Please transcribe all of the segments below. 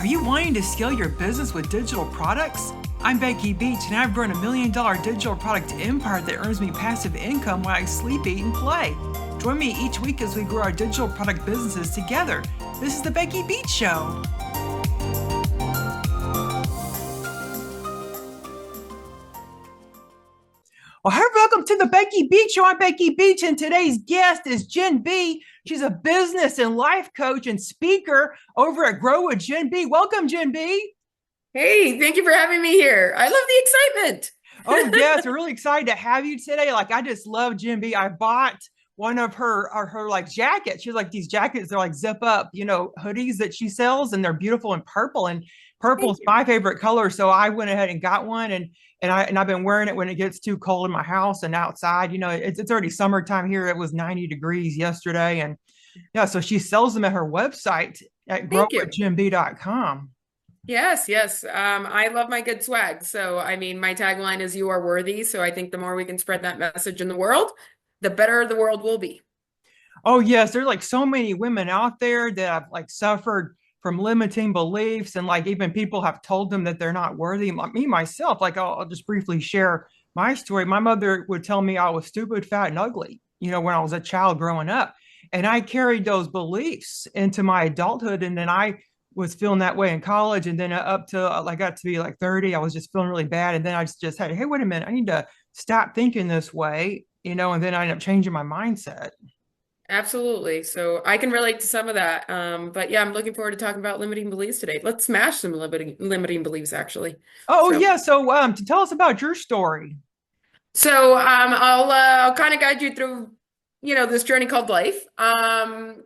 Are you wanting to scale your business with digital products? I'm Becky Beach, and I've grown $1 million digital product empire that earns me passive income while I sleep, eat, and play. Join me each week as we grow our digital product businesses together. This is the Becky Beach Show. Well, hey, welcome to the Becky Beach Show. I'm Becky Beach, and today's guest is Jen B. She's a business and life coach and speaker over at Grow with Jen B. Welcome, Jen B. Hey, thank you for having me here. I love the excitement. Oh, yes, we're really excited to have you today. I just love Jen B. I bought one of her like jackets. She has like these jackets, they're like zip up, hoodies that she sells, and they're beautiful in purple. And purple Thank is you. my favorite color. So I went ahead and got one, and I've been wearing it when it gets too cold in my house and outside. It's already summertime here. It was 90 degrees yesterday. And yeah, so she sells them at her website at Thank you. growwithjimb.com. Yes, yes. I love my good swag. So, my tagline is "You are worthy." So, I think the more we can spread that message in the world, the better the world will be. Oh, yes, there's like so many women out there that have like suffered from limiting beliefs, and like even people have told them that they're not worthy. Me myself, like I'll just briefly share my story. My mother would tell me I was stupid, fat, and ugly, when I was a child growing up. And I carried those beliefs into my adulthood. And then I was feeling that way in college. And then up to I got to be like 30, I was just feeling really bad. And then I just had, hey, wait a minute, I need to stop thinking this way, and then I ended up changing my mindset. Absolutely. So, I can relate to some of that. But yeah, I'm looking forward to talking about limiting beliefs today. Let's smash some limiting beliefs, actually. Oh, So, yeah. So, to tell us about your story. I'll kind of guide you through, this journey called life. But I'm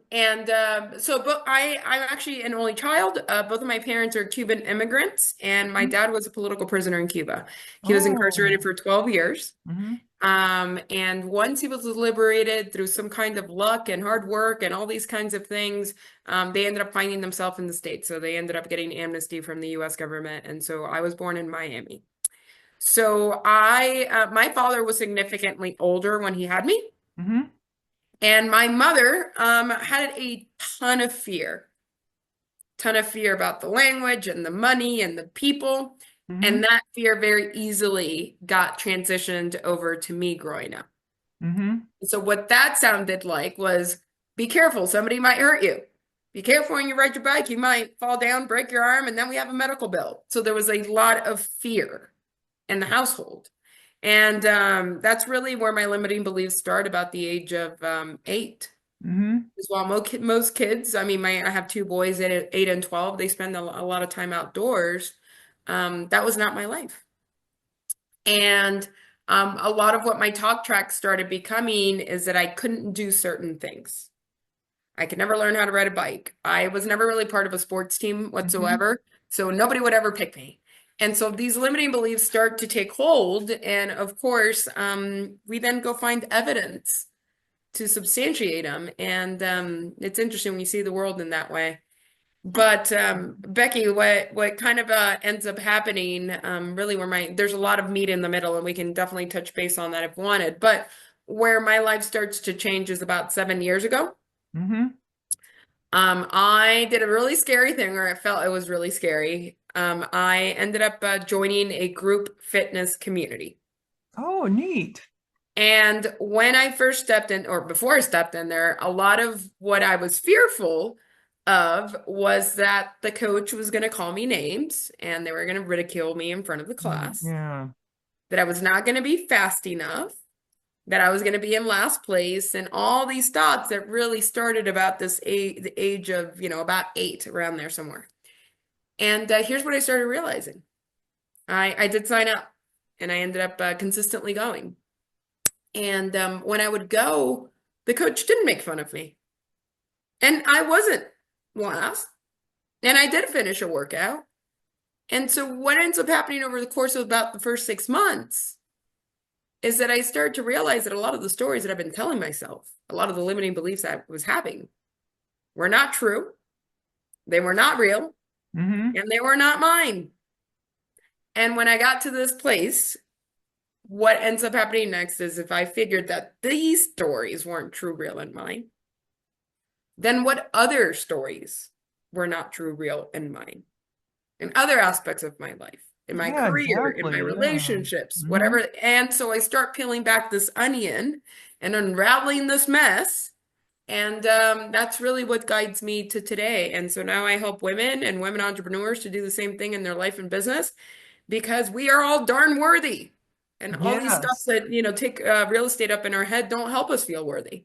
actually an only child. Both of my parents are Cuban immigrants, and my dad was a political prisoner in Cuba. He was incarcerated Oh, for 12 years. hmm And once he was liberated through some kind of luck and hard work and all these kinds of things, they ended up finding themselves in the States. So they ended up getting amnesty from the US government. And so I was born in Miami. My father was significantly older when he had me, hmm and my mother had a ton of fear about the language and the money and the people, hmm and that fear very easily got transitioned over to me growing up. hmm So what that sounded like was, be careful, somebody might hurt you. Be careful when you ride your bike, you might fall down, break your arm, and then we have a medical bill. So there was a lot of fear in the household. And that's really where my limiting beliefs start about the age of 8. hmm As well, most kids, I have two boys, 8 and 12, they spend a lot of time outdoors. That was not my life. And a lot of what my talk track started becoming is that I couldn't do certain things. I could never learn how to ride a bike. I was never really part of a sports team hmm whatsoever, so nobody would ever pick me. And so these limiting beliefs start to take hold, and of course, we then go find evidence to substantiate them. And it's interesting when you see the world in that way. But Becky, what kind of ends up happening, really, there's a lot of meat in the middle, and we can definitely touch base on that if wanted. But where my life starts to change is about 7 years ago. hmm I did a really scary thing, or I felt it was really scary. I ended up joining a group fitness community. Oh, neat. And when I first stepped in, or before I stepped in there, a lot of what I was fearful of was that the coach was going to call me names and they were going to ridicule me in front of the class, Yeah. that I was not going to be fast enough, that I was going to be in last place, and all these thoughts that really started about the age of, about 8, around there somewhere. And here's what I started realizing. I did sign up, and I ended up consistently going. And when I would go, the coach didn't make fun of me. And I wasn't last. And I did finish a workout. And so what ends up happening over the course of about the first 6 months is that I started to realize that a lot of the stories that I've been telling myself, a lot of the limiting beliefs I was having, were not true. They were not real, hmm and they were not mine. And when I got to this place, what ends up happening next is, if I figured that these stories weren't true, real, and mine, then what other stories were not true, real, and mine? in other aspects of my life, in my Yeah, career, in my exactly. Yeah. relationships, Hmm. whatever. And so I start peeling back this onion and unraveling this mess. And that's really what guides me to today. And so now I help women and women entrepreneurs to do the same thing in their life and business because we are all darn worthy. And all these stuff Yes. that, take real estate up in our head don't help us feel worthy.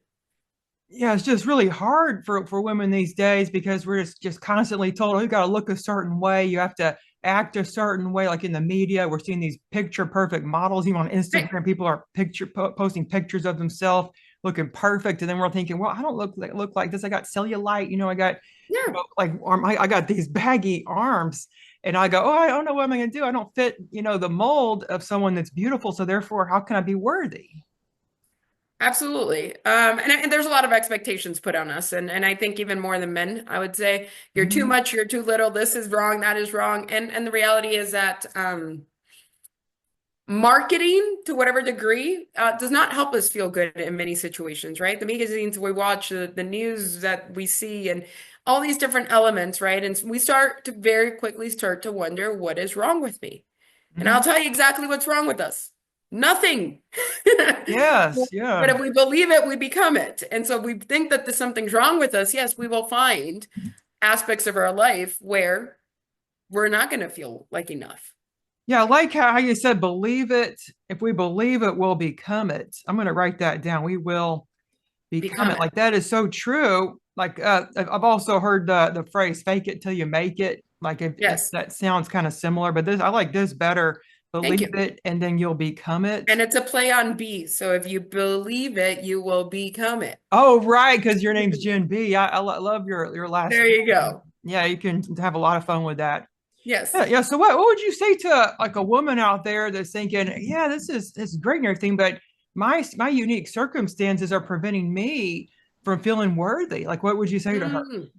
Yeah, it's just really hard for women these days because we're just constantly told, oh, you got to look a certain way. You have to act a certain way. Like in the media, we're seeing these picture perfect models. Even on Right. Instagram, people are posting pictures of themselves looking perfect. And then we're thinking, well, I don't look like this. I got cellulite. I got, Yeah. like I got these baggy arms. And I go, oh, I don't know what I'm going to do. I don't fit, the mold of someone that's beautiful. So therefore, how can I be worthy? Absolutely. And there's a lot of expectations put on us. And I think even more than men, I would say you're too Hmm. much, you're too little, this is wrong, that is wrong. And the reality is that marketing to whatever degree does not help us feel good in many situations, right? The magazines we watch, the news that we see, and all these different elements, right? And we start to very quickly start to wonder what is wrong with me. And I'll Hmm. tell you exactly what's wrong with us. Nothing. Yes. But Yeah. if we believe it, we become it. And so we think that there's something's wrong with us. Yes, we will find aspects of our life where we're not going to feel like enough. Yeah, I like how you said believe it. If we believe it, we'll become it. I'm going to write that down. We will become Become it. it. Like that is so true. Like I've also heard the phrase "fake it till you make it." Like if Yes. that sounds kind of similar, but this I like this better. Thank Believe you. it, and then you'll become it. And it's a play on B. So if you believe it, you will become it. Oh, right, because your name's Jen B. Love your last There you name. go. Yeah, you can have a lot of fun with that. Yes. Yeah, yeah. So what would you say to like a woman out there that's thinking, yeah, this is great and everything, but my unique circumstances are preventing me from feeling worthy. Like, what would you say to her? Mm.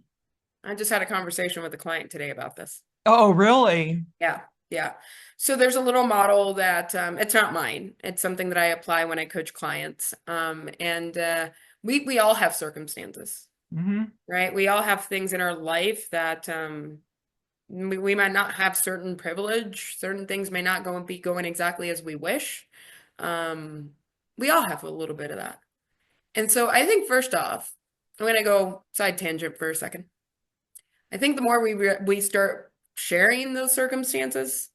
I just had a conversation with a client today about this. Oh, really? Yeah. Yeah. So there's a little model that it's not mine. It's something that I apply when I coach clients. And we all have circumstances, Hmm. right? We all have things in our life that we might not have certain privilege. Certain things may not be going exactly as we wish. Um, we all have a little bit of that. And so I think first off, I'm going to go side tangent for a second. I think the more we start sharing those circumstances,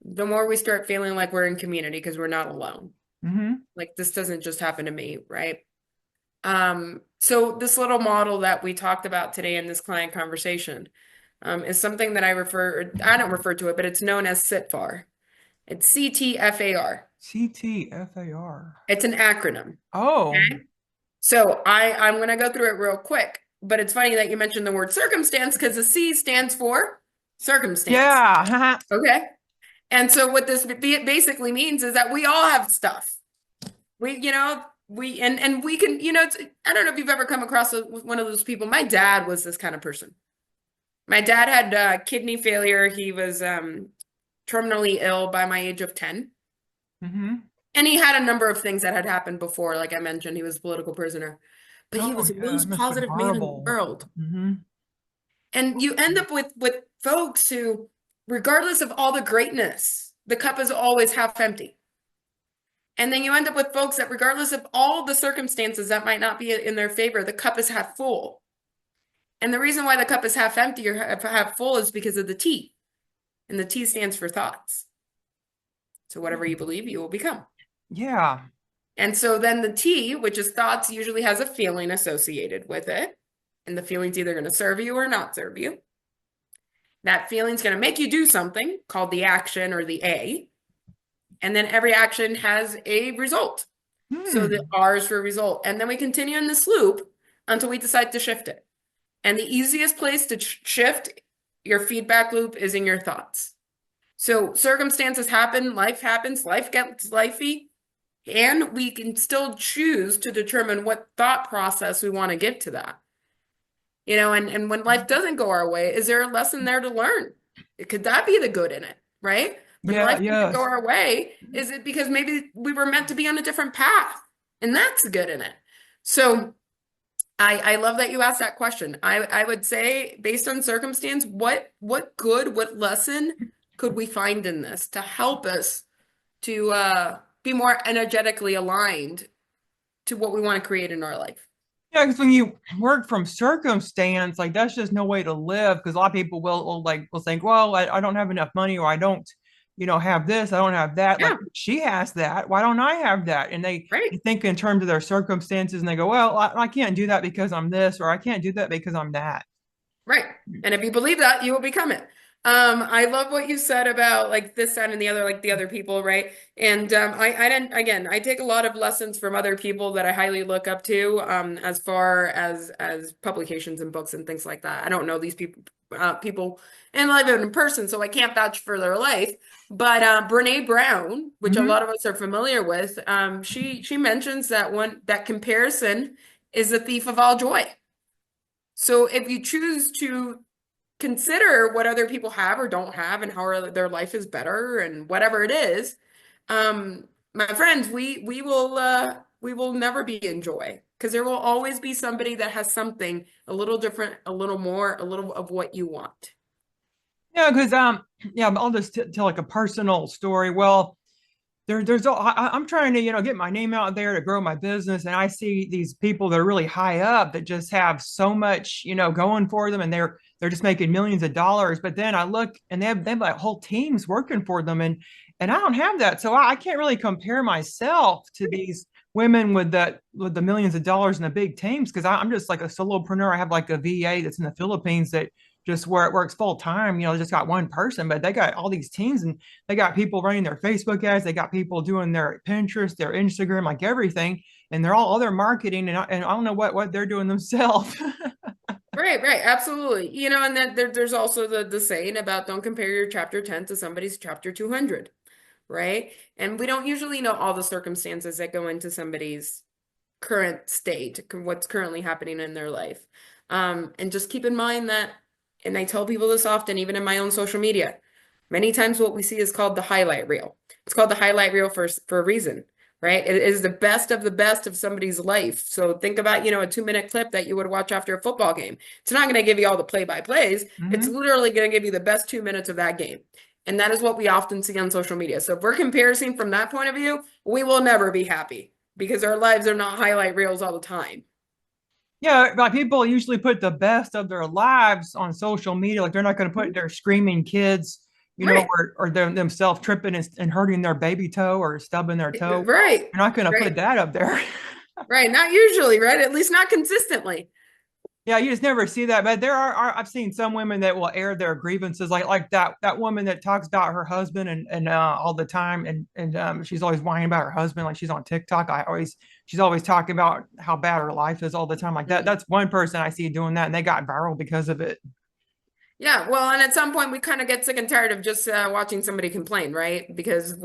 the more we start feeling like we're in community because we're not alone. Hmm. Like this doesn't just happen to me, right? So this little model that we talked about today in this client conversation is something that I don't refer to it, but it's known as CTFAR. It's CTFAR. CTFAR. It's an acronym. Oh, Okay. So I'm gonna go through it real quick, but it's funny that you mentioned the word circumstance because the C stands for circumstance. yeah. Okay. And so what this basically means is that we all have stuff. And we can, I don't know if you've ever come across one of those people. My dad was this kind of person. My dad had kidney failure. He was terminally ill by my age of 10. Hmm. And he had a number of things that had happened before. Like I mentioned, he was a political prisoner, but he Oh, was the yeah. It most must have been positive man in the horrible. world. Hmm. And you end up with folks who, regardless of all the greatness, the cup is always half empty. And then you end up with folks that, regardless of all the circumstances that might not be in their favor, the cup is half full. And the reason why the cup is half empty or half full is because of the T. And the T stands for thoughts. So whatever you believe, you will become. Yeah. And so then the T, which is thoughts, usually has a feeling associated with it. And the feeling's either going to serve you or not serve you. That feeling's going to make you do something called the action or the A. And then every action has a result. So the Hmm. R is for result. And then we continue in this loop until we decide to shift it. And the easiest place to shift your feedback loop is in your thoughts. So circumstances happen, life happens, life gets lifey, and we can still choose to determine what thought process we want to give to that. And when life doesn't go our way, is there a lesson there to learn? Could that be the good in it, right? When Yeah. life doesn't go Yes. our way, is it because maybe we were meant to be on a different path? And that's the good in it. So I love that you asked that question. I would say based on circumstance, what lesson could we find in this to help us to be more energetically aligned to what we want to create in our life? Yeah, because when you work from circumstance, like that's just no way to live. Because a lot of people will think, well, I don't have enough money, or I don't, have this, I don't have that. Like Yeah, she has that, why don't I have that? And right. they think in terms of their circumstances, and they go, well, I can't do that because I'm this, or I can't do that because I'm that. Right. And if you believe that, you will become it. I love what you said about like this, that, and the other, like the other people, right? And I didn't, again, I take a lot of lessons from other people that I highly look up to, as far as publications and books and things like that. I don't know these people in life and in person, so I can't vouch for their life. But Brene Brown, which a Hmm. lot of us are familiar with, she mentions that that comparison is the thief of all joy. So if you choose to consider what other people have or don't have and how their life is better and whatever it is, my friends, we will never be in joy because there will always be somebody that has something a little different, a little more, a little of what you want. Yeah, because yeah, I'll just tell like a personal story. Well, I'm trying to get my name out there to grow my business, and I see these people that are really high up that just have so much going for them, and they're just making millions of dollars. But then I look, and they have like whole teams working for them, and I don't have that, so I can't really compare myself to these women with the millions of dollars and the big teams, because I'm just like a solopreneur. I have like a VA that's in the Philippines that just where it works full time, just got one person, but they got all these teams, and they got people running their Facebook ads. They got people doing their Pinterest, their Instagram, like everything. And they're all other marketing. And I don't know what they're doing themselves. Right, right, absolutely. And then there's also the saying about don't compare your chapter 10 to somebody's chapter 200, right? And we don't usually know all the circumstances that go into somebody's current state, what's currently happening in their life. And just keep in mind that, and I tell people this often, even in my own social media, many times what we see is called the highlight reel. It's called the highlight reel for a reason, right? It is the best of somebody's life. So think about, a 2-minute clip that you would watch after a football game. It's not going to give you all the play-by-plays. It's Mm-hmm. literally going to give you the best 2 minutes of that game. And that is what we often see on social media. So if we're comparing from that point of view, we will never be happy because our lives are not highlight reels all the time. Yeah, like people usually put the best of their lives on social media. Like they're not going to put their screaming kids, Right. or themselves tripping and hurting their baby toe or stubbing their toe. Right. You're not going to put Right. that up there. Right. Not usually, right? At least not consistently. Yeah, you just never see that. But I've seen some women that will air their grievances, like that woman that talks about her husband and all the time, and she's always whining about her husband, like she's on TikTok. She's always talking about how bad her life is all the time, like that. Mhm. That's one person I see doing that, and they got viral because of it. Yeah. Well, and at some point we kind of get sick and tired of just watching somebody complain, right? Because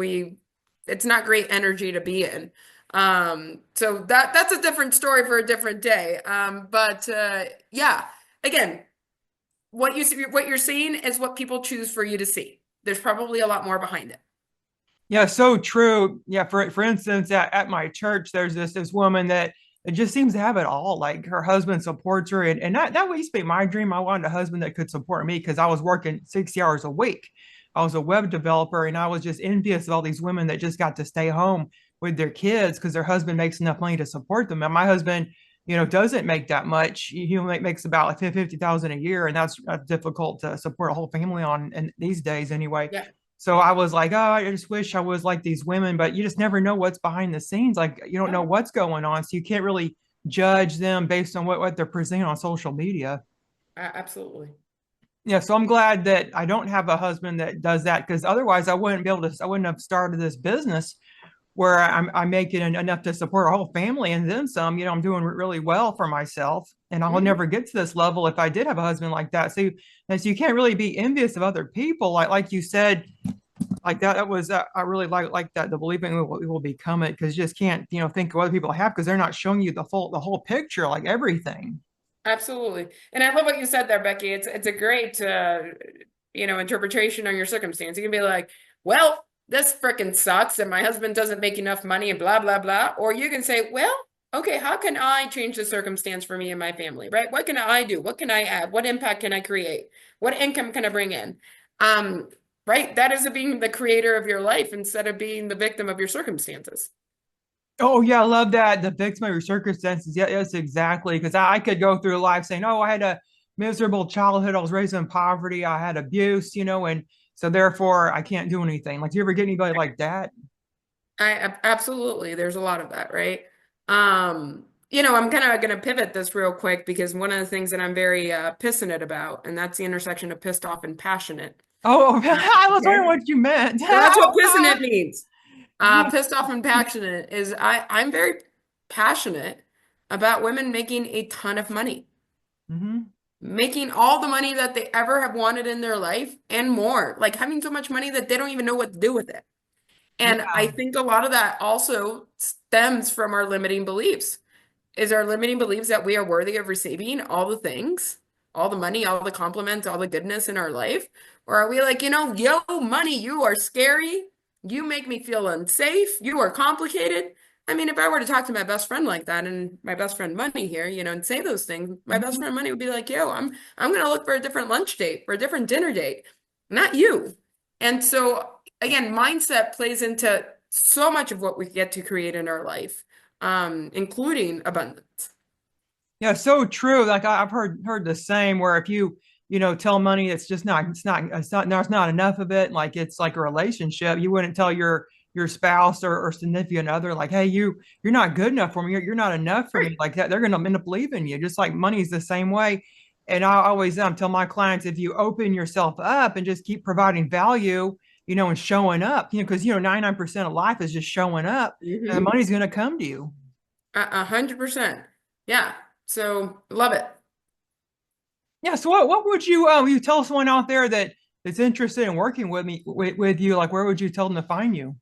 it's not great energy to be in. So that's a different story for a different day. But yeah, again, what you're seeing is what people choose for you to see. There's probably a lot more behind it. Yeah, so true. Yeah, for instance, at my church, there's this woman that it just seems to have it all. Like her husband supports her, and that used to be my dream. I wanted a husband that could support me because I was working 60 hours a week. I was a web developer, and I was just envious of all these women that just got to stay home with their kids because their husband makes enough money to support them. And my husband, doesn't make that much. He makes about like 50,000 a year, and that's difficult to support a whole family on in these days anyway. Yeah. So I was like, oh, I just wish I was like these women, but you just never know what's behind the scenes. Like you don't know No, what's going on. So you can't really judge them based on what they're presenting on social media. absolutely. Yeah. So I'm glad that I don't have a husband that does that, because otherwise I wouldn't have started this business where I'm making enough to support a whole family and then some. I'm doing really well for myself, and I'll Mhm. never get to this level if I did have a husband like that. So you can't really be envious of other people. Like you said, like that was I really like that, the believing we will become it, because you just can't think of what other people have because they're not showing you the whole picture, like everything. Absolutely. And I love what you said there, Becky. It's a great interpretation on your circumstance. You can be like, well, this frickin' sucks and my husband doesn't make enough money and blah blah blah. Or you can say, well, okay, how can I change the circumstance for me and my family, right? What can I do? What can I add? What impact can I create? What income can I bring in? Um, right? That is being the creator of your life instead of being the victim of your circumstances. Oh yeah, I love that. The victim of your circumstances. Yeah, yes, exactly. Because I could go through life saying, "Oh, I had a miserable childhood. I was raised in poverty. I had abuse, and so therefore I can't do anything." Like, do you ever get anybody like that? Absolutely, there's a lot of that, right? I'm kind of going to pivot this real quick because one of the things that I'm very pissant about, and that's the intersection of pissed off and passionate. Oh, I was wondering Okay. what you meant. So that's what pissant means. Pissed off and passionate is I'm very passionate about women making a ton of money, Hmm. making all the money that they ever have wanted in their life and more, like having so much money that they don't even know what to do with it. And I Yeah. think a lot of that also stems from our limiting beliefs. Is our limiting beliefs that we are worthy of receiving all the things, all the money, all the compliments, all the goodness in our life? Or are we like, yo, money, you are scary. You make me feel unsafe. You are complicated. I mean, if I were to talk to my best friend like that and my best friend Money here, and say those things, my best Mhm. friend Money would be like, yo, I'm gonna look for a different lunch date or a different dinner date, not you. And so again, mindset plays into so much of what we get to create in our life, including abundance. Yeah, so true. Like I've heard the same where if you tell money there's not enough of it, like it's like a relationship, you wouldn't tell your spouse or significant other like, hey, you're not good enough for me, you're not enough for me, Right. like that, they're gonna end up leaving you. Just like money's the same way. And I always tell my clients, if you open yourself up and just keep providing value, and showing up, because 99% of life is just showing up, and the Mm-hmm. money's gonna come to you. 100%. Yeah. So love it. Yeah. So what would you tell someone out there that's interested in working with you? Like, where would you tell them to find you?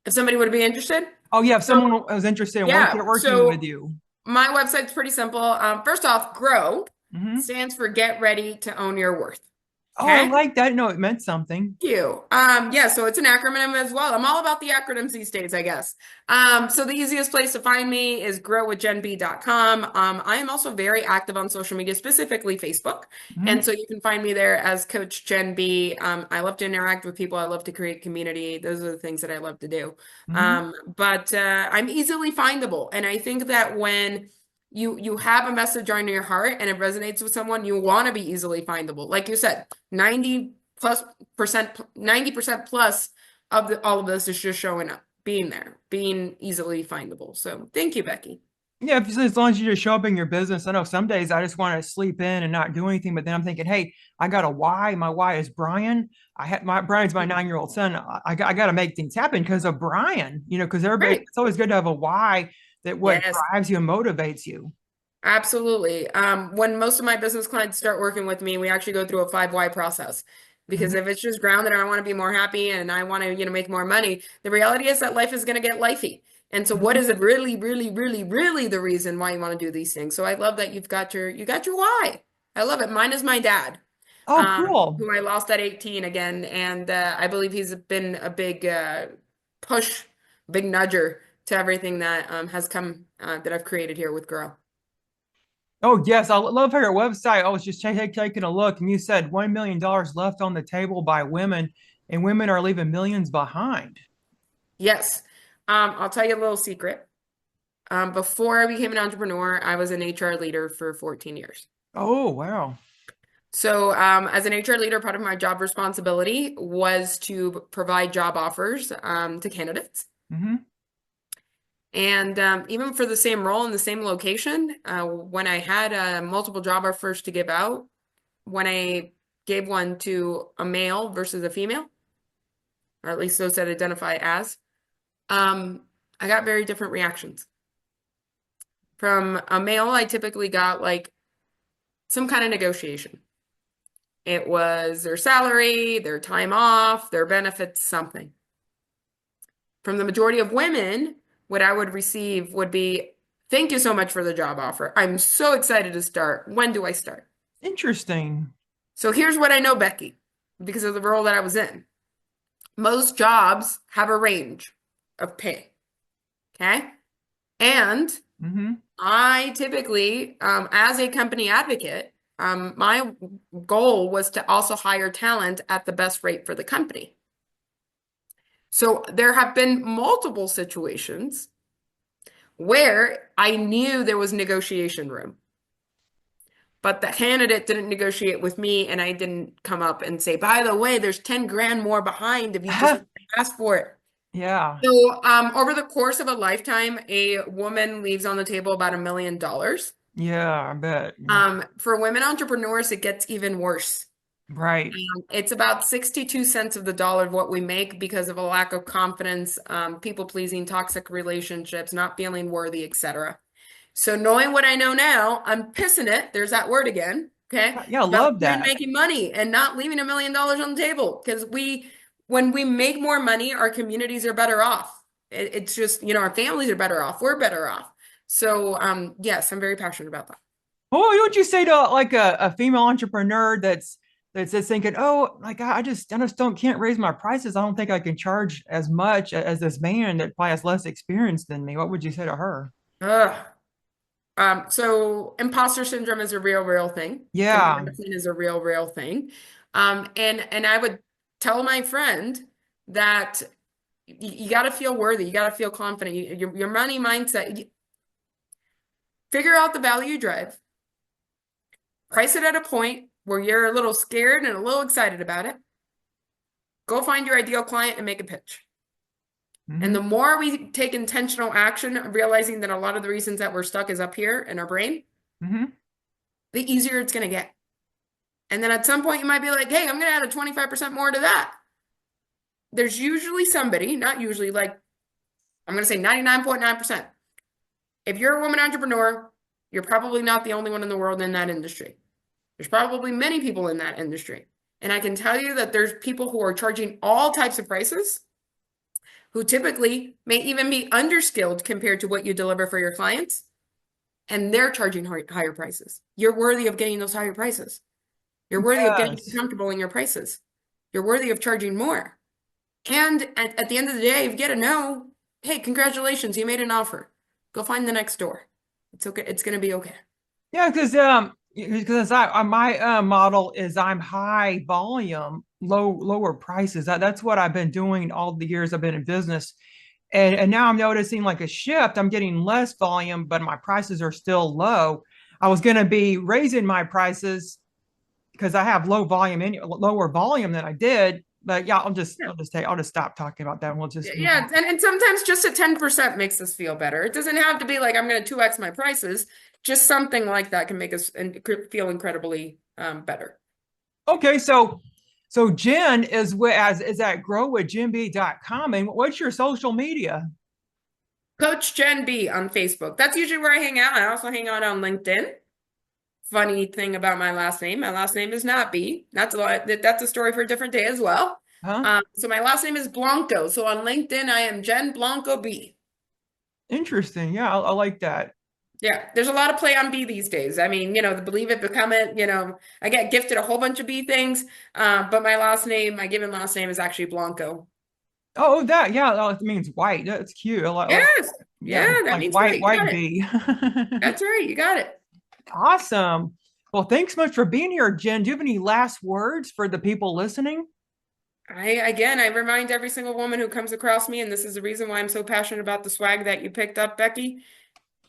If somebody would be interested. Oh yeah, if So someone was interested in yeah. working with So you. my website's pretty simple. First off, GROW Hmm. stands for Get Ready to Own Your Worth. Oh, I Okay. like that. No, it meant something. You. Yeah, so it's an acronym as well. I'm all about the acronyms these days, I guess. So the easiest place to find me is growwithgenb.com. I am also very active on social media, specifically Facebook. And Hmm. so you can find me there as Coach Gen B. I love to interact with people. I love to create community. Those are the things that I love to do. Hmm. But I'm easily findable. And I think that when you have a message on your heart and it resonates with someone, you want to be easily findable. Like you said, 90% plus of all of this is just showing up, being there, being easily findable. So thank you, Becky. Yeah, as long as you just show up in your business. I know some days I just want to sleep in and not do anything, but then I'm thinking, hey, I got a why. My why is Brian. Brian's my 9-year-old son. I got to make things happen because of Brian. Because everybody, Great. it's always good to have a why that what Yes, drives you and motivates you. absolutely. When most of my business clients start working with me, we actually go through a 5 why process. Because if it's just grounded and I want to be more happy and I want to, make more money, the reality is that life is going to get lifey. And so what Mhm. is it really, really, really, really the reason why you want to do these things? So I love that you got your why. I love it. Mine is my dad, Oh, cool. who I lost at 18 again. And I believe he's been a big push, big nudger to everything that has come that I've created here with Grow. Oh, yes. I love her website. I was just taking a look, and you said $1 million left on the table by women, and women are leaving millions behind. Yes. I'll tell you a little secret. Before I became an entrepreneur, I was an HR leader for 14 years. Oh, wow. So, as an HR leader, part of my job responsibility was to provide job offers to candidates. Hmm. And even for the same role in the same location, when I had multiple job offers to give out, when I gave one to a male versus a female, or at least those that identify as, um, I got very different reactions. From a male, I typically got like some kind of negotiation. It was their salary, their time off, their benefits, something. From the majority of women, what I would receive would be, thank you so much for the job offer. I'm so excited to start. When do I start? Interesting. So here's what I know, Becky, because of the role that I was in. Most jobs have a range of pay. Okay. And Hmm. I typically, as a company advocate, my goal was to also hire talent at the best rate for the company. So there have been multiple situations where I knew there was negotiation room, but the candidate didn't negotiate with me, and I didn't come up and say, by the way, there's 10 grand more behind if you just ask for it. Yeah. So, over the course of a lifetime, a woman leaves on the table about $1 million. Yeah, I bet. Yeah. For women entrepreneurs, it gets even worse. Right. It's about 62 cents of the dollar of what we make because of a lack of confidence, people pleasing, toxic relationships, not feeling worthy, etc. So knowing what I know now, I'm pissing it. There's that word again. Okay. Yeah, I About love women that. making money and not leaving $1 million on the table because when we make more money, our communities are better off. It's just, our families are better off. We're better off. So, yes, I'm very passionate about that. Well, what would you say to like a female entrepreneur that's thinking, oh, like I just don't can't raise my prices. I don't think I can charge as much as this man that probably has less experience than me. What would you say to her? Ugh. So imposter syndrome is a real thing. Yeah. Comparison is a real thing. And I would tell my friend that you got to feel worthy. You got to feel confident. Your money mindset, figure out the value drive, price it at a point where you're a little scared and a little excited about it. Go find your ideal client and make a pitch. And Hmm. the more we take intentional action, realizing that a lot of the reasons that we're stuck is up here in our brain, Hmm. the easier it's going to get. And then at some point, you might be like, hey, I'm going to add a 25% more to that. There's usually somebody, not usually, like I'm going to say 99.9%. If you're a woman entrepreneur, you're probably not the only one in the world in that industry. There's probably many people in that industry. And I can tell you that there's people who are charging all types of prices, who typically may even be underskilled compared to what you deliver for your clients, and they're charging higher prices. You're worthy of getting those higher prices. You're worthy of getting Yes. comfortable in your prices. You're worthy of charging more. And at the end of the day, if you get a no, hey, congratulations, you made an offer. Go find the next door. It's okay. It's going to be okay. Yeah, because my model is I'm high volume, lower prices. That's what I've been doing all the years I've been in business. And now I'm noticing like a shift. I'm getting less volume, but my prices are still low. I was going to be raising my prices because I have lower volume than I did. But yeah, I'll just stop talking about that and we'll just move on. Yeah, and sometimes just a 10% makes us feel better. It doesn't have to be like I'm going to 2x my prices. Just something like that can make us feel incredibly better. Okay, so Jen is at growwithjenb.com. And what's your social media? Coach Jen B on Facebook. That's usually where I hang out. I also hang out on LinkedIn. Funny thing about my last name is not B. That's a story for a different day as well. Huh? So my last name is Blanco. So on LinkedIn, I am Jen Blanco B. Interesting. Yeah, I like that. Yeah, there's a lot of play on B these days. I mean, the believe it, become it. I get gifted a whole bunch of B things, but my given last name is actually Blanco. Oh, that yeah, that means white. That's cute. Yes, Yeah, yeah, that like means white. You white got it. bee. That's right. You got it. Awesome. Well, thanks so much for being here, Jen. Do you have any last words for the people listening? I remind every single woman who comes across me, and this is the reason why I'm so passionate about the swag that you picked up, Becky.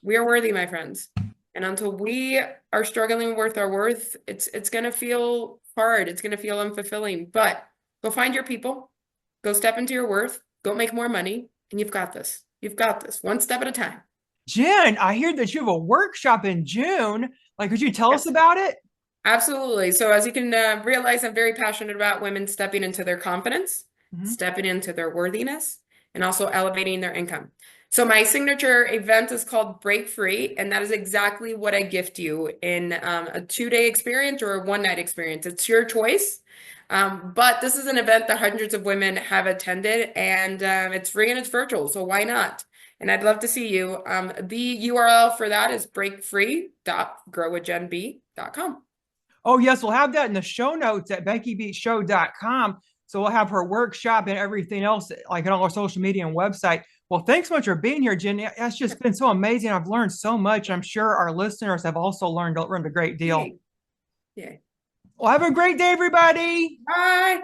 We are worthy, my friends. And until we are struggling with our worth, it's gonna feel hard. It's gonna feel unfulfilling. But go find your people, go step into your worth, go make more money, and you've got this. You've got this, one step at a time. Jen, I hear that you have a workshop in June. Like, could you tell us Yes. about it? Absolutely. So as you can realize, I'm very passionate about women stepping into their confidence, Mhm. stepping into their worthiness, and also elevating their income. So my signature event is called Break Free, and that is exactly what I gift you in a 2-day experience or a one-night experience. It's your choice. But this is an event that hundreds of women have attended, and it's free and it's virtual, so why not? And I'd love to see you. The URL for that is breakfree.growwithgenb.com. Oh, yes, we'll have that in the show notes at beckybeatshow.com. So we'll have her workshop and everything else, like on all our social media and website. Well, thanks so much for being here, Jenny. It's just been so amazing. I've learned so much. I'm sure our listeners have also learned a great deal. Yay. Yay. Well, have a great day, everybody. Bye.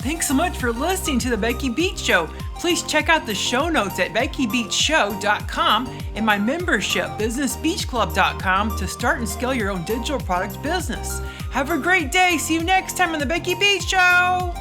Thanks so much for listening to the Becky Beach Show. Please check out the show notes at beckybeachshow.com and my membership, businessbeachclub.com, to start and scale your own digital product business. Have a great day. See you next time on the Becky Beach Show.